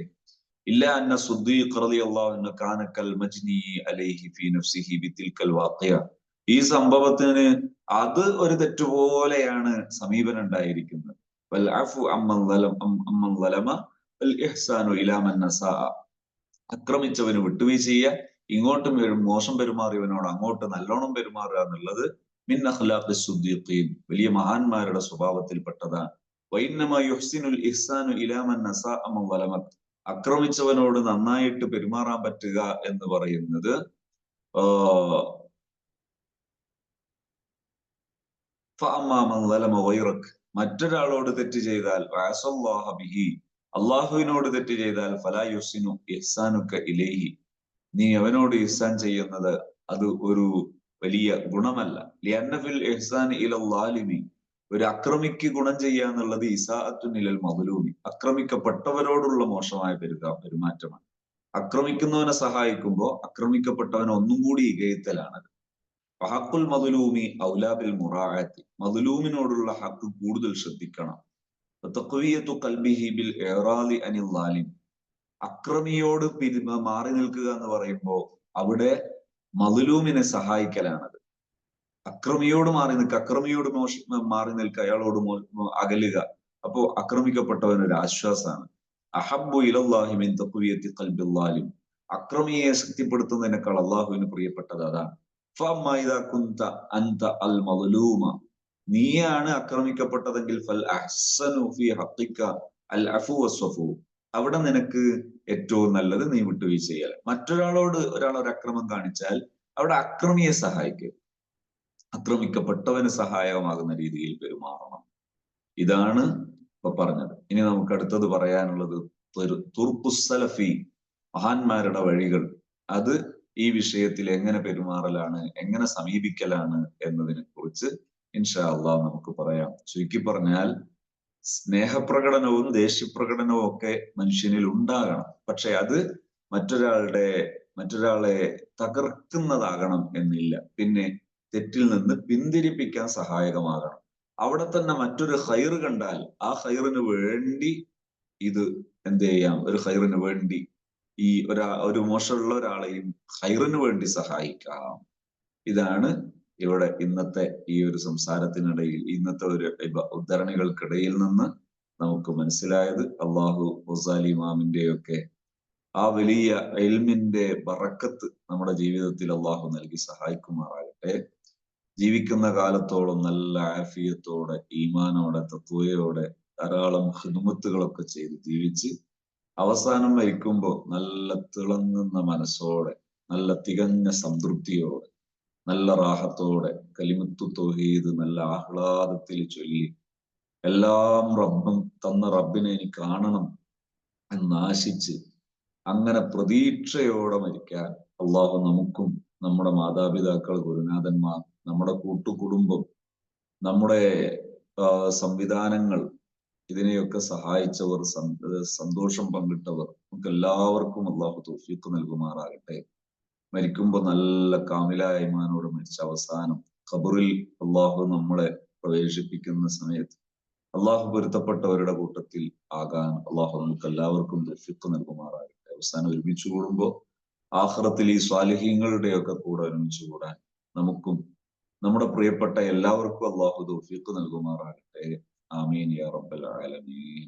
ഇല്ല അന്ന സുദ്ദീഖ് റളിയല്ലാഹു അൻഹു കാന കൽ മജ്നി അലൈഹി ഫീ നഫ്സിഹി ബിതിൽകൽ വാഖിയ, ഈ സംഭവത്തിന് അത് ഒരു തെറ്റുപോലെയാണ് സമീപനം ഉണ്ടായിരിക്കുന്നത്. വൽ അഫു അമ്മൻ ളലമ വൽ ഇഹ്സാനു ഇലാ മൻ നസാഅ, ആക്രമിച്ചവന് വിട്ടുവീഴ്ച ചെയ്യുക, ഇങ്ങോട്ടും മോശം പെരുമാറിയവനോട് അങ്ങോട്ട് നല്ലോണം പെരുമാറുക എന്നുള്ളത് മിൻ അഖ്ലാഖി സുദ്ദീഖീൻ, വലിയ മഹാന്മാരുടെ സ്വഭാവത്തിൽപ്പെട്ടതാണ്. വഇന്നമാ യുഹ്സിനുൽ ഇഹ്സാനു ഇലാ മൻ നസാഅ മൻ ളലമത്, ആക്രമിച്ചവനോട് നന്നായിട്ട് പെരുമാറാൻ പറ്റുക എന്ന് പറയുന്നത് മറ്റൊരാളോട് തെറ്റ് ചെയ്താൽ ബിഹി, അള്ളാഹുവിനോട് തെറ്റ് ചെയ്താൽ ഫലാ യുഹ്സിനു ഇഹ്സാനുക ഇലൈഹി, നീ അവനോട് ഇഹ്സാൻ ചെയ്യുന്നത് അത് ഒരു വലിയ ഗുണമല്ല. ലിഅന്ന ഫിൽ ഇഹ്സാനി ഇലൽ ളാലിമി, ഒരു അക്രമിക്ക് ഗുണം ചെയ്യുക എന്നുള്ളത് ഇസാഅത്തുൻ ഇലൽ മദ്ലൂമി, അക്രമിക്കപ്പെട്ടവരോടുള്ള മോശമായ പെരുമാറ്റമാണ്. ആക്രമിക്കുന്നവനെ സഹായിക്കുമ്പോൾ ആക്രമിക്കപ്പെട്ടവനെ ഒന്നും കൂടി ഇകയത്തലാണ്. ഹഖുൽ മദ്ലൂമി ഔലാ ബിൽ മുറാഅത്തി, മദ്ലൂമിനോടുള്ള ഹക്ക് കൂടുതൽ ശ്രദ്ധിക്കണം. തഖ്വിയത്തു ഖൽബിഹി ബിൽ ഇറാദി അനിൽ ളാലിം, അക്രമിയോട് മാറി നിൽക്കുക എന്ന് പറയുമ്പോൾ അവിടെ മദ്ലൂമിനെ സഹായിക്കലാണത്. അക്രമിയോട് മാറി നിൽക്കുക, അക്രമിയോട് മാറി നിൽക്കുക, അയാളോട് അകലുക, അപ്പോ ആക്രമിക്കപ്പെട്ടവൻ ഒരു ആശ്വാസമാണ്. അഹബ്ബു ഇലല്ലാഹി മിൻ തഖ്വിയത്തി ഖൽബിൽ ളാലിം, അക്രമിയെ ശക്തിപ്പെടുത്തുന്നതിനേക്കാൾ അള്ളാഹുവിന് പ്രിയപ്പെട്ടത് അതാണ്. ഫഅമ്മാ ഇദാ കുൻത അൻത അൽ മദ്ലൂമ, നീയാണ് ആക്രമിക്കപ്പെട്ടതെങ്കിൽ ഫൽ അഹ്സനു ഫീ ഹഖിക അൽ അഫു വസ്സഫു, അവിടെ നിനക്ക് ഏറ്റവും നല്ലത് നീ വിട്ടുവീഴ്ച ചെയ്യൽ. മറ്റൊരാളോട് ഒരാൾ ഒരു അക്രമം കാണിച്ചാൽ അവിടെ അക്രമിയെ സഹായിക്കുക, ആക്രമിക്കപ്പെട്ടവന് സഹായകമാകുന്ന രീതിയിൽ പെരുമാറണം. ഇതാണ് ഇപ്പൊ പറഞ്ഞത്. ഇനി നമുക്ക് അടുത്തത് പറയാനുള്ളത് തുർഖുസ്സലഫി, മഹാന്മാരുടെ വഴികൾ. അത് ഈ വിഷയത്തിൽ എങ്ങനെ പെരുമാറലാണ്, എങ്ങനെ സമീപിക്കലാണ് എന്നതിനെ കുറിച്ച് ഇൻഷാ അള്ളാഹ് നമുക്ക് പറയാം. ചുരുക്കി പറഞ്ഞാൽ സ്നേഹപ്രകടനവും ദേഷ്യപ്രകടനവും ഒക്കെ മനുഷ്യനിൽ ഉണ്ടാകണം. പക്ഷെ അത് മറ്റൊരാളെ തകർക്കുന്നതാകണം എന്നില്ല. പിന്നെ തെറ്റിൽ നിന്ന് പിന്തിരിപ്പിക്കാൻ സഹായകമാകണം. അവിടെ തന്നെ മറ്റൊരു ഖൈറ് കണ്ടാൽ ആ ഖൈറിന് വേണ്ടി ഇത് എന്ത് ചെയ്യാം, ഒരു ഖൈറിന് വേണ്ടി ഈ ഒരു മോശമുള്ള ഒരാളെയും ഖൈറിന് വേണ്ടി സഹായിക്കാം. ഇതാണ് ഇവിടെ ഇന്നത്തെ ഈ ഒരു സംസാരത്തിനിടയിൽ, ഇന്നത്തെ ഒരു ഉദ്ധരണികൾക്കിടയിൽ നിന്ന് നമുക്ക് മനസ്സിലായത്. അള്ളാഹു ഗസാലി ഇമാമിന്റെയൊക്കെ ആ വലിയ ഇൽമിന്റെ ബറക്കത്ത് നമ്മുടെ ജീവിതത്തിൽ അള്ളാഹു നൽകി സഹായിക്കുമാറാകട്ടെ. ജീവിക്കുന്ന കാലത്തോളം നല്ല ആഫിയത്തോടെ, ഈമാനോടെ, തഖ്വയോടെ ധാരാളം ഖിദ്മത്തുകളൊക്കെ ചെയ്ത് ജീവിച്ച് അവസാനം മരിക്കുമ്പോൾ നല്ല തിളങ്ങുന്ന മനസ്സോടെ, നല്ല തികഞ്ഞ സംതൃപ്തിയോടെ, നല്ല റാഹത്തോടെ കലിമത്തു തൗഹീദ് നല്ല ആഹ്ലാദത്തിൽ ചൊല്ലി, എല്ലാം തന്ന റബ്ബിനെ എനിക്ക് കാണണം, നാശിച്ച് അങ്ങനെ പ്രതീക്ഷയോടെ മരിക്കാൻ അള്ളാഹു നമുക്കും നമ്മുടെ മാതാപിതാക്കൾ, ഗുരുനാഥന്മാർ, നമ്മുടെ കൂട്ടുകുടുംബം, നമ്മുടെ സംവിധാനങ്ങൾ, ഇതിനെയൊക്കെ സഹായിച്ചവർ, സന്തോഷം പങ്കിട്ടവർ, നമുക്ക് എല്ലാവർക്കും അള്ളാഹു തൗഫീഖ് നൽകുമാറാകട്ടെ. മരിക്കുമ്പോൾ നല്ല കാമിലായ ഈമാനോട് മരിച്ച അവസാനം ഖബറിൽ അള്ളാഹു നമ്മളെ പ്രവേശിപ്പിക്കുന്ന സമയത്ത് അള്ളാഹു പൊരുത്തപ്പെട്ടവരുടെ കൂട്ടത്തിൽ ആകാൻ അള്ളാഹു നമുക്ക് എല്ലാവർക്കും തൗഫീഖ് നൽകുമാറാകട്ടെ. അവസാനം ഒരുമിച്ച് കൂടുമ്പോൾ ആഖിറത്തിൽ ഈ സ്വാലിഹീങ്ങളുടെയൊക്കെ കൂടെ ഒരുമിച്ച് കൂടാൻ നമുക്കും നമ്മുടെ പ്രിയപ്പെട്ട എല്ലാവർക്കും അള്ളാഹു തൗഫീഖ് നൽകുമാറാകട്ടെ. ആമീൻ യാ റബ്ബൽ ആലമീൻ.